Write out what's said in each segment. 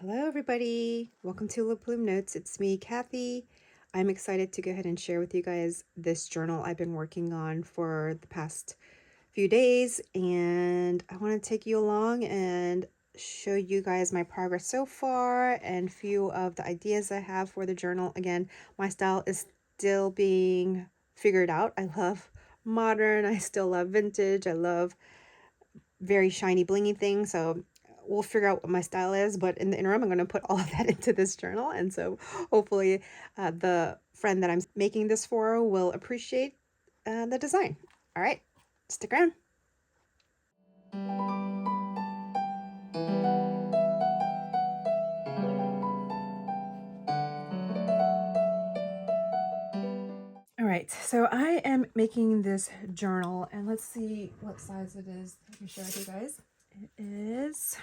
Hello everybody, welcome to Lip Bloom Notes. It's me, Kathy. I'm excited to go ahead and share with you guys this journal I've been working on for the past few days, and I want to take you along and show you guys my progress so far and few of the ideas I have for the journal. Again, my style is still being figured out. I love modern, I still love vintage, I love very shiny blingy things, so we'll figure out what my style is. But in the interim, I'm going to put all of that into this journal, and so hopefully the friend that I'm making this for will appreciate the design. All right, stick around. All right, so I am making this journal, and let's see what size it is. I can share with you guys. It is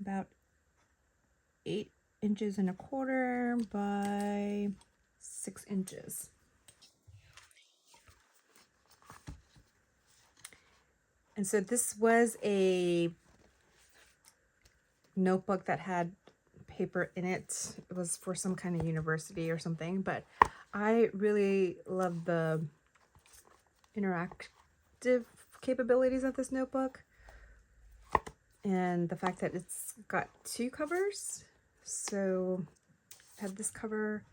about 8.25 inches by 6 inches. And so this was a notebook that had paper in it. It was for some kind of university or something, but I really love the interactive capabilities of this notebook and the fact that it's got two covers. So I had this cover,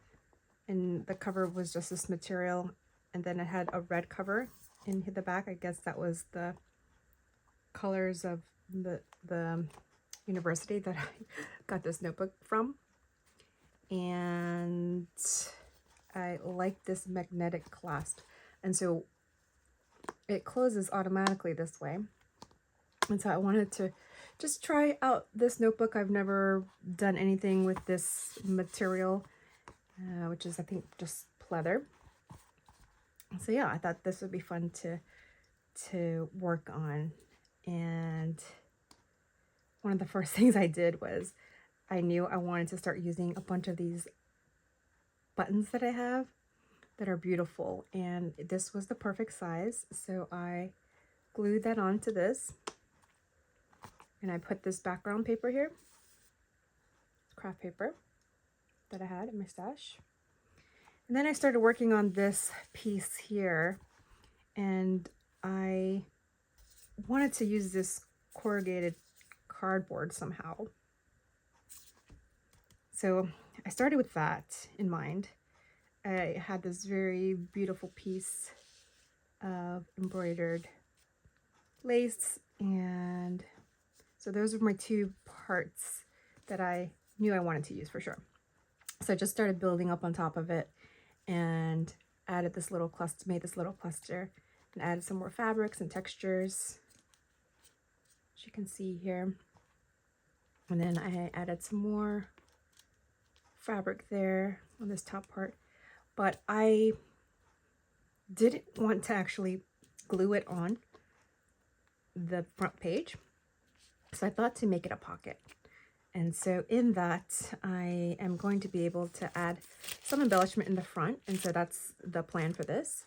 and the cover was just this material, and then it had a red cover in the back. I guess that was the colors of the university that I got this notebook from. And I like this magnetic clasp, and so it closes automatically this way. And so I wanted to just try out this notebook. I've never done anything with this material, which is, I think, just pleather. So yeah, I thought this would be fun to work on. And one of the first things I did was I knew I wanted to start using a bunch of these buttons that I have that are beautiful, and this was the perfect size. So I glued that onto this, and I put this background paper here, craft paper that I had in my stash. And then I started working on this piece here, and I wanted to use this corrugated cardboard somehow. So I started with that in mind. I had this very beautiful piece of embroidered lace, and so those were my two parts that I knew I wanted to use for sure. So I just started building up on top of it and added this little cluster, made this little cluster, and added some more fabrics and textures, as you can see here. And then I added some more fabric there on this top part, but I didn't want to actually glue it on the front page, so I thought to make it a pocket. And so in that, I am going to be able to add some embellishment in the front, and so that's the plan for this.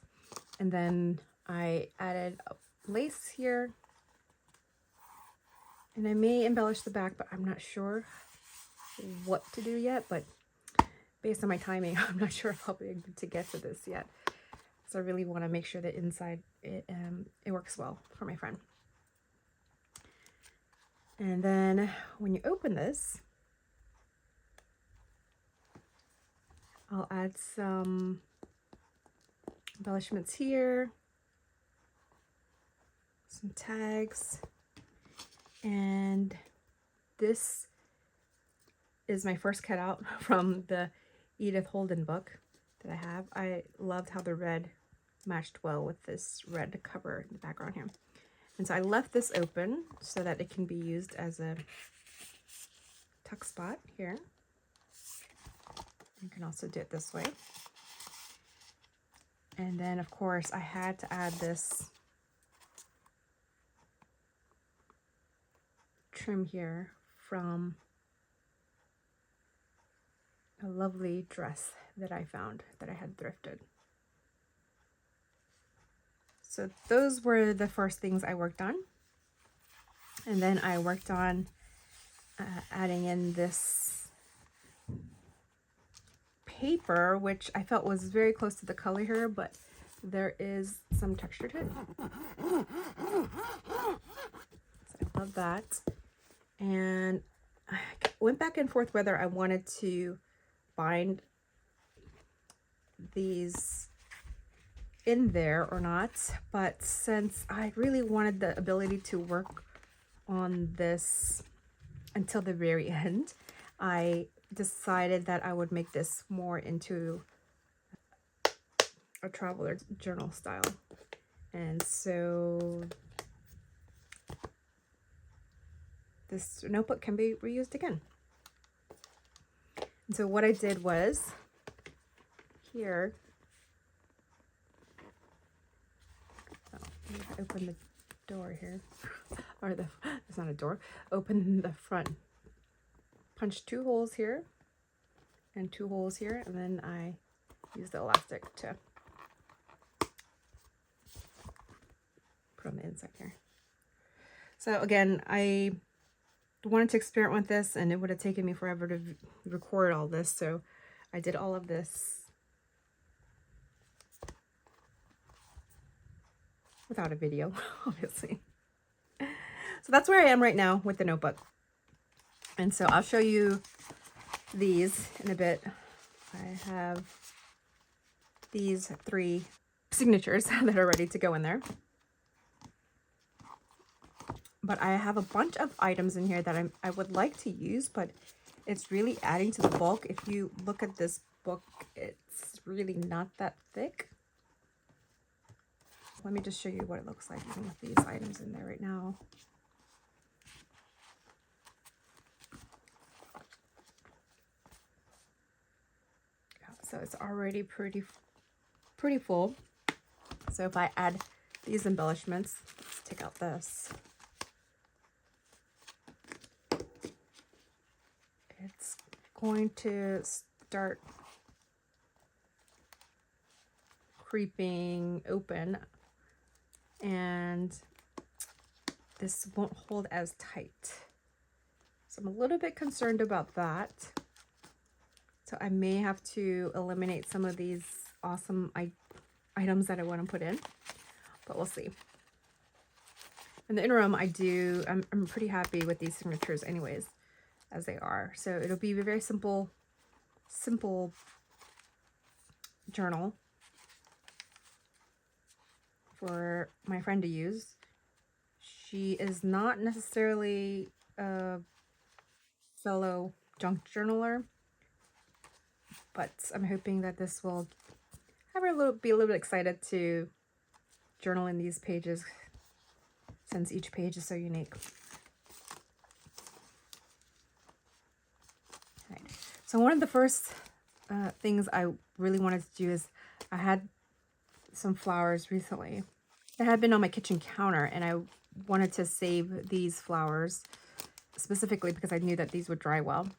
And then I added a lace here, and I may embellish the back, but I'm not sure what to do yet. But based on my timing, I'm not sure if I'll be able to get to this yet. So I really want to make sure that inside it works well for my friend. And then when you open this, I'll add some embellishments here, some tags, and this is my first cutout from the Edith Holden book that I have. I loved how the red matched well with this red cover in the background here. And so I left this open so that it can be used as a tuck spot here. You can also do it this way. And then, of course, I had to add this trim here from a lovely dress that I found that I had thrifted. So those were the first things I worked on. And then I worked on adding in this paper, which I felt was very close to the color here, but there is some texture to it. So I love that. And I went back and forth whether I wanted to bind these in there or not, but since I really wanted the ability to work on this until the very end, I decided that I would make this more into a traveler journal style. And so this notebook can be reused again. And so what I did was here, open the door here, or it's not a door, open the front, punch 2 holes here and 2 holes here, and then I use the elastic to put on the inside here. So again, I wanted to experiment with this, and it would have taken me forever to record all this, so I did all of this without a video, obviously. So that's where I am right now with the notebook. And so I'll show you these in a bit. I have these 3 signatures that are ready to go in there. But I have a bunch of items in here that I would like to use, but it's really adding to the bulk. If you look at this book, it's really not that thick. Let me just show you what it looks like even with these items in there right now. So it's already pretty full. So if I add these embellishments, let's take out this. It's going to start creeping open, and this won't hold as tight. So I'm a little bit concerned about that. So I may have to eliminate some of these awesome items that I want to put in, but we'll see. In the interim, I'm pretty happy with these signatures anyways, as they are. So it'll be a very simple journal for my friend to use. She is not necessarily a fellow junk journaler, but I'm hoping that this will have her be a little bit excited to journal in these pages, since each page is so unique. Right. So one of the first things I really wanted to do is, I had some flowers recently that had been on my kitchen counter, and I wanted to save these flowers specifically because I knew that these would dry well.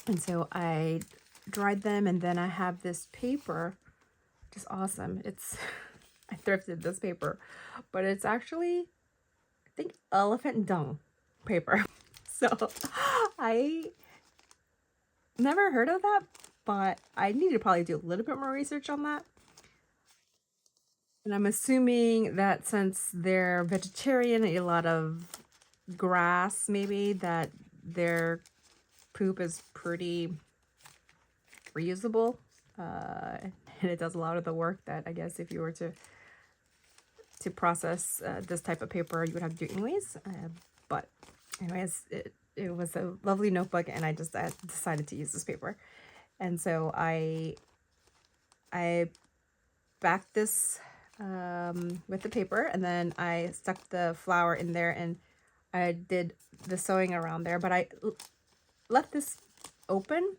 And so I dried them, and then I have this paper, just awesome. It's I thrifted this paper, but it's actually, I think, elephant dung paper. So I never heard of that, but I need to probably do a little bit more research on that. And I'm assuming that since they're vegetarian, eat a lot of grass, maybe, that their poop is pretty reusable. And it does a lot of the work that I guess if you were to process this type of paper, you would have to do anyways. But anyways, it was a lovely notebook, and I decided to use this paper. And so I backed this with the paper, and then I stuck the flower in there, and I did the sewing around there, but I left this open.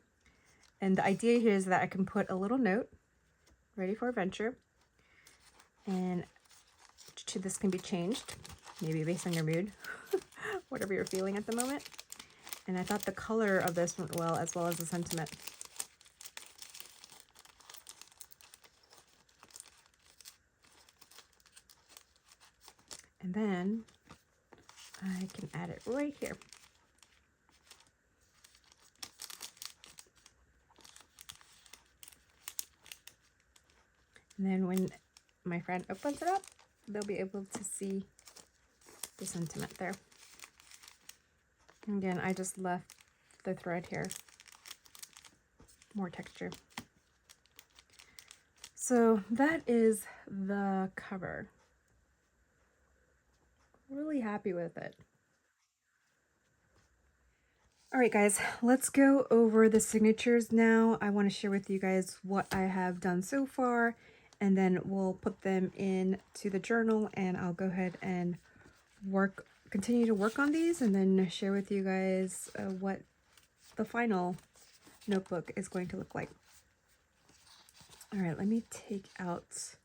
And the idea here is that I can put a little note, ready for adventure, and this can be changed, maybe based on your mood, whatever you're feeling at the moment. And I thought the color of this went well, as well as the sentiment. And then I can add it right here. And then when my friend opens it up, they'll be able to see the sentiment there. And again, I just left the thread here, more texture. So that is the cover. Really happy with it. All right, guys, let's go over the signatures now. I want to share with you guys what I have done so far, and then we'll put them into the journal, and I'll go ahead and continue to work on these, and then share with you guys what the final notebook is going to look like. All right, let me take out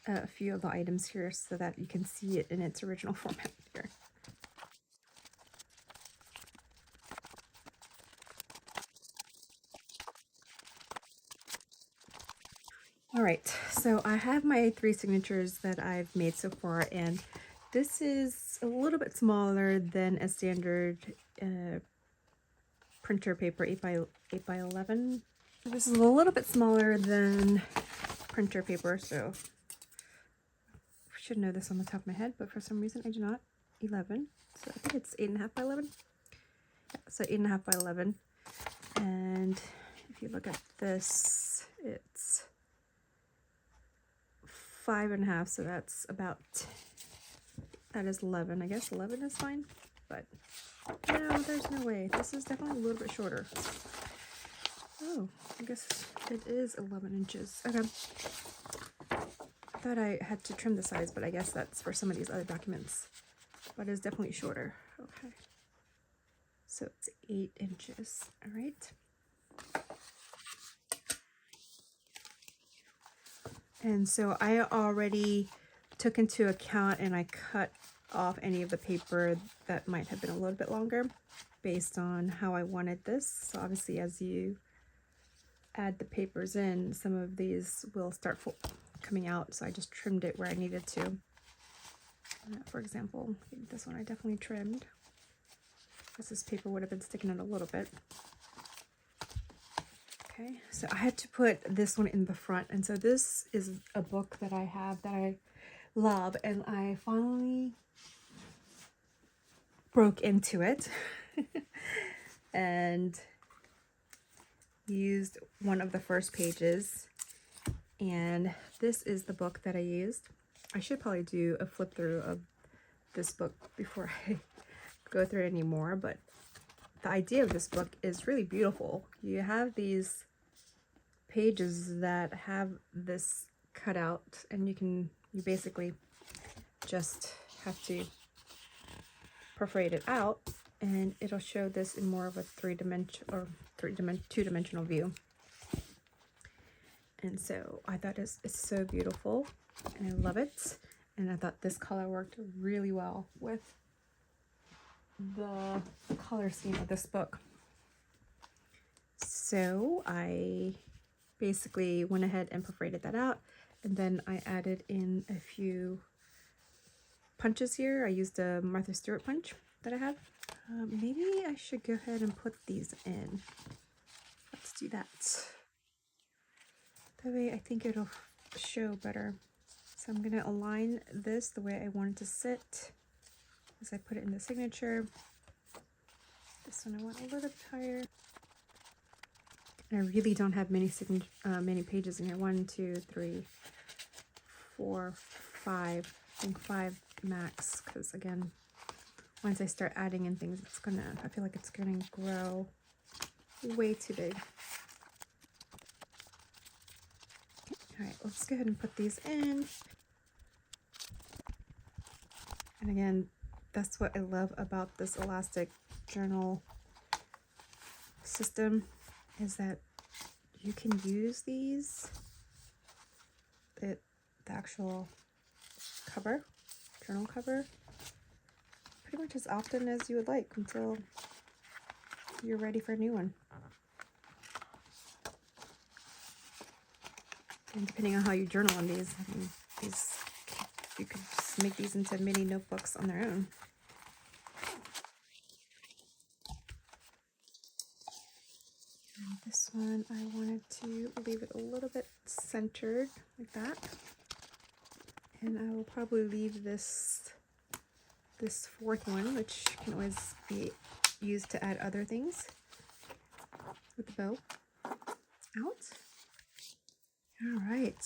a few of the items here so that you can see it in its original format here. All right, so I have my 3 signatures that I've made so far, and this is a little bit smaller than a standard printer paper, 8 by 11. This is a little bit smaller than printer paper, so I should know this on the top of my head, but for some reason I do not. 11, so I think it's 8.5 by 11. Yeah, so 8.5 by 11, and if you look at this, it's 5.5, so that's about, that is 11. I guess 11 is fine, but no, there's no way. This is definitely a little bit shorter. Oh, I guess it is 11 inches. Okay. I thought I had to trim the size, but I guess that's for some of these other documents. But it's definitely shorter. Okay. So it's 8 inches. All right. And so I already took into account and I cut off any of the paper that might have been a little bit longer based on how I wanted this. So obviously as you add the papers in, some of these will start coming out. So I just trimmed it where I needed to. For example, this one I definitely trimmed because this paper would have been sticking out a little bit. Okay, so I had to put this one in the front, and so this is a book that I have that I love, and I finally broke into it and used one of the first pages, and this is the book that I used. I should probably do a flip through of this book before I go through it anymore, but the idea of this book is really beautiful. You have these pages that have this cut out, and you basically just have to perforate it out, and it'll show this in more of a two-dimensional view. And so I thought it's so beautiful, and I love it. And I thought this color worked really well with the color scheme of this book. So I basically went ahead and perforated that out, and then I added in a few punches here. I used a Martha Stewart punch that I have. Maybe I should go ahead and put these in. Let's do that. That way I think it'll show better. So I'm going to align this the way I want it to sit as I put it in the signature. This one I want a little bit higher. And I really don't have many pages in here. 1, 2, 3, 4, 5. I think 5 max, because again, once I start adding in things, I feel like it's gonna grow way too big. All right, let's go ahead and put these in. And again, that's what I love about this elastic journal system, is that you can use these, the actual cover, journal cover, pretty much as often as you would like until you're ready for a new one. And depending on how you journal on these, I mean, you could just make these into mini notebooks on their own. This one, I wanted to leave it a little bit centered like that. And I will probably leave this fourth one, which can always be used to add other things with the bow, out. All right,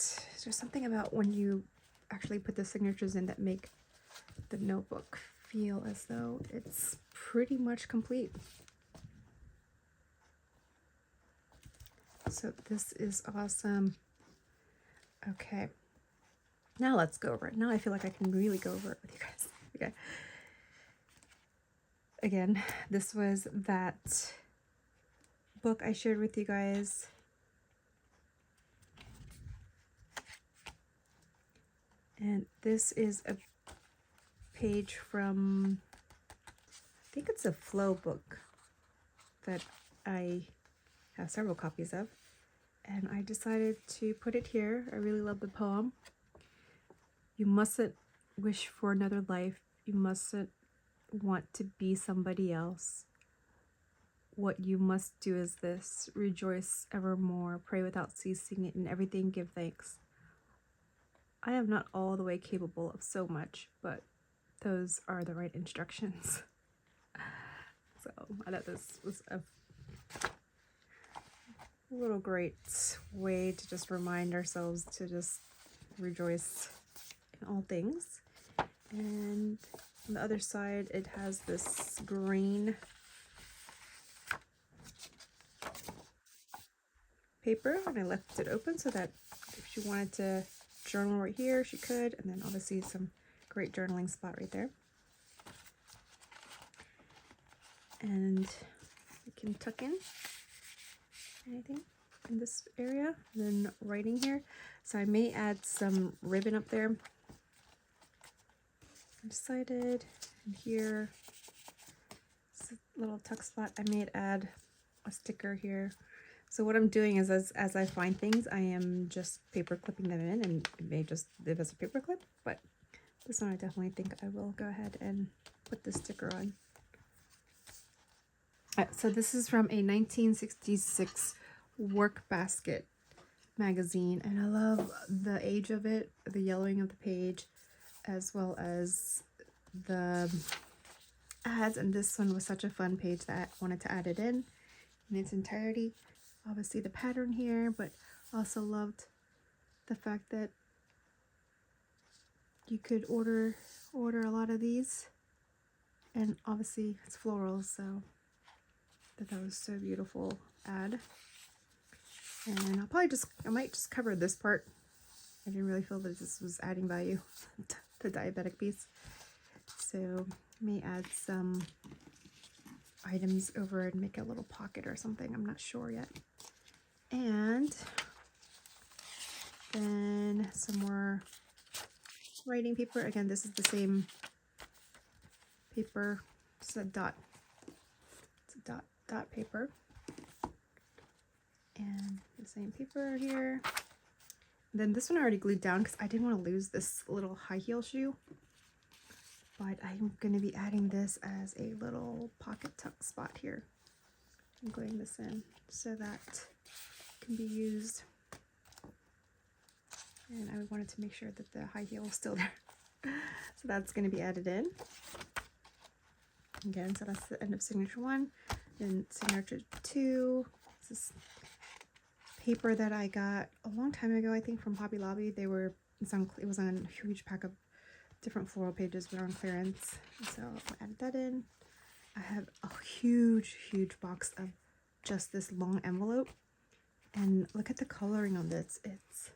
there's something about when you actually put the signatures in that make the notebook feel as though it's pretty much complete. So this is awesome. Okay, now let's go over it. Now I feel like I can really go over it with you guys. Okay. Again, this was that book I shared with you guys. And this is a page from, I think it's a flow book that I have several copies of. And I decided to put it here. I really love the poem. You mustn't wish for another life. You mustn't want to be somebody else. What you must do is this: rejoice evermore, pray without ceasing, in everything give thanks. I am not all the way capable of so much, but those are the right instructions. So I thought this was a little great way to just remind ourselves to just rejoice in all things. And on the other side, it has this green paper, and I left it open so that if she wanted to journal right here, she could. And then obviously some great journaling spot right there. And you can tuck in anything in this area. And then writing here. So I may add some ribbon up there. I decided in here, it's a little tuck spot. I may add a sticker here. So what I'm doing is as I find things, I am just paper clipping them in, and it may just live as a paper clip, but this one I definitely think I will go ahead and put the sticker on. So this is from a 1966 Workbasket magazine, and I love the age of it, the yellowing of the page, as well as the ads. And this one was such a fun page that I wanted to add it in its entirety. Obviously the pattern here, but also loved the fact that you could order a lot of these, and obviously it's floral, so that was so beautiful ad. And I might just cover this part. I didn't really feel that this was adding value to the diabetic piece, so may add some items over and make a little pocket or something. I'm not sure yet. And then some more writing paper. Again, this is the same paper. It's a dot paper. And the same paper here. And then this one I already glued down because I didn't want to lose this little high heel shoe. But I'm going to be adding this as a little pocket tuck spot here. I'm gluing this in so that can be used, and I wanted to make sure that the high heel was still there. So that's going to be added in again. So that's the end of signature 1. Then signature 2, this is paper that I got a long time ago, I think from Hobby Lobby. It was on a huge pack of different floral pages, but on clearance, so I added that in. I have a huge box of just this long envelope. And look at the coloring on this. It's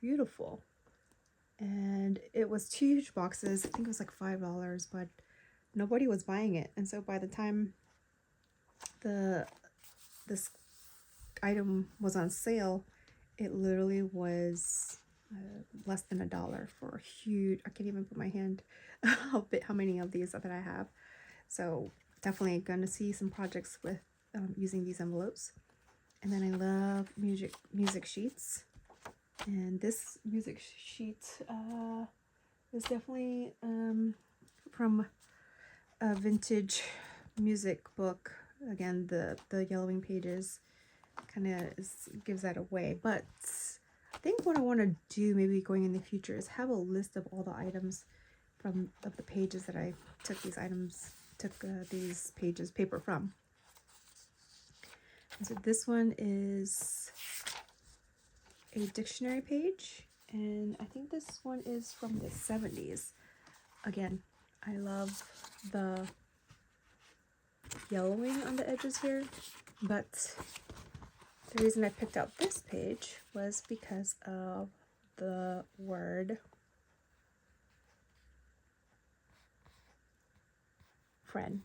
beautiful. And it was 2 huge boxes. I think it was like $5, but nobody was buying it. And so by the time this item was on sale, it literally was less than $1 for a huge, I can't even put my hand how many of these that I have. So definitely going to see some projects with using these envelopes. And then I love music sheets, and this music sheet is definitely from a vintage music book. Again, the yellowing pages, kind of gives that away. But I think what I want to do maybe going in the future is have a list of all the items from the pages that I took these pages paper from. And so this one is a dictionary page, and I think this one is from the 70s. Again, I love the yellowing on the edges here, but the reason I picked out this page was because of the word friend.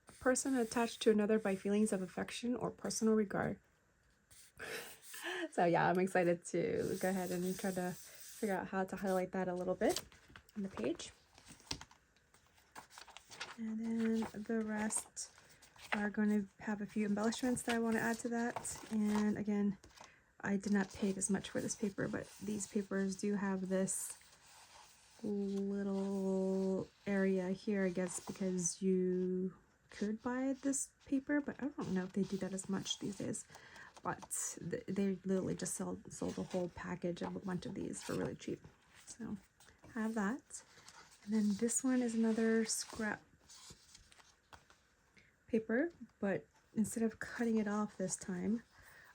A person attached to another by feelings of affection or personal regard. So yeah, I'm excited to go ahead and try to figure out how to highlight that a little bit on the page. And then the rest are going to have a few embellishments that I want to add to that. And again, I did not pay this much for this paper, but these papers do have this little area here, I guess, because you could buy this paper, but I don't know if they do that as much these days. But they literally just sold a whole package of a bunch of these for really cheap. So I have that. And then this one is another scrap paper, but instead of cutting it off this time,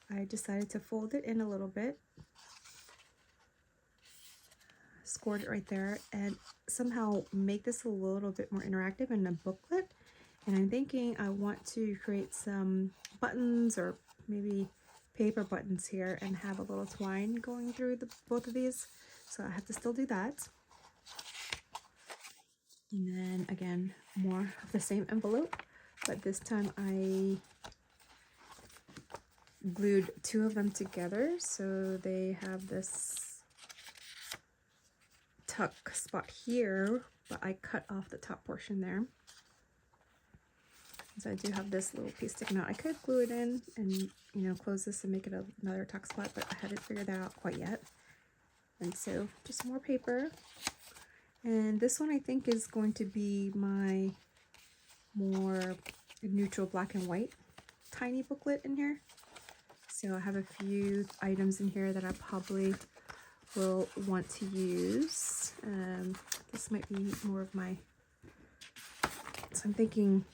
I decided to fold it in a little bit, scored it right there, and somehow make this a little bit more interactive in a booklet. And I'm thinking I want to create some buttons or maybe paper buttons here and have a little twine going through both of these. So I have to still do that. And then again, more of the same envelope, but this time I glued two of them together so they have this tuck spot here, but I cut off the top portion there. So I do have this little piece sticking out. I could glue it in and, you know, close this and make it another tuck spot, but I hadn't figured that out quite yet. And so just more paper. And this one I think is going to be my more neutral black and white tiny booklet in here. So I have a few items in here that I probably will want to use. This might be more of my, so I'm thinking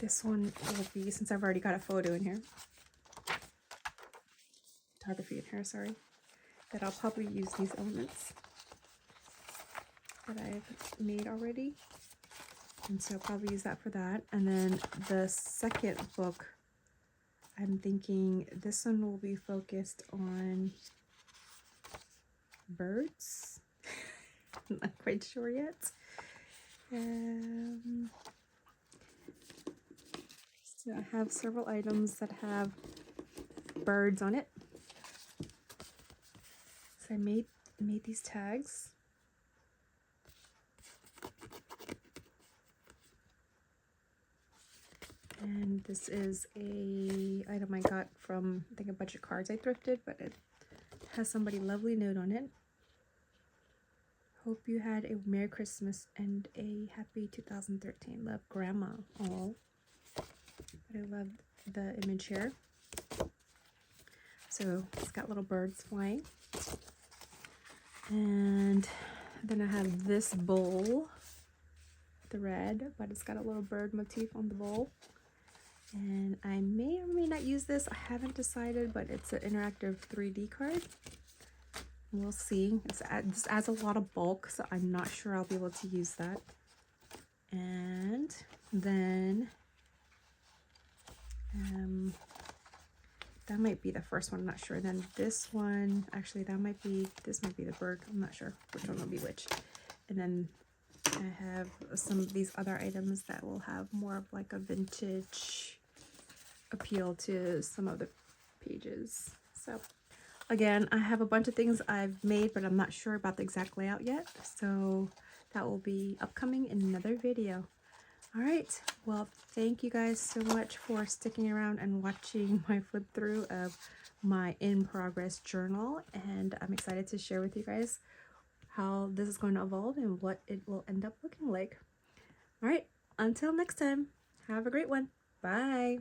this one will be, since I've already got a photo in here, photography in here, sorry, that I'll probably use these elements that I've made already. And so I'll probably use that for that. And then the second book, I'm thinking this one will be focused on birds. I'm not quite sure yet. So I have several items that have birds on it. So I made these tags. And this is a item I got from, I think, a bunch of cards I thrifted, but it has somebody lovely note on it. Hope you had a Merry Christmas and a Happy 2013. Love, Grandma. Oh, but I love the image here. So it's got little birds flying. And then I have this bowl, the red, but it's got a little bird motif on the bowl. And I may or may not use this. I haven't decided, but it's an interactive 3D card. We'll see. This adds a lot of bulk, so I'm not sure I'll be able to use that. And then that might be the first one. I'm not sure. Then this one, actually, this might be the bird. I'm not sure which one will be which. And then I have some of these other items that will have more of like a vintage appeal to some of the pages. So again, I have a bunch of things I've made, but I'm not sure about the exact layout yet. So that will be upcoming in another video. All right. Well, thank you guys so much for sticking around and watching my flip through of my in progress journal. And I'm excited to share with you guys how this is going to evolve and what it will end up looking like. All right. Until next time, have a great one. Bye.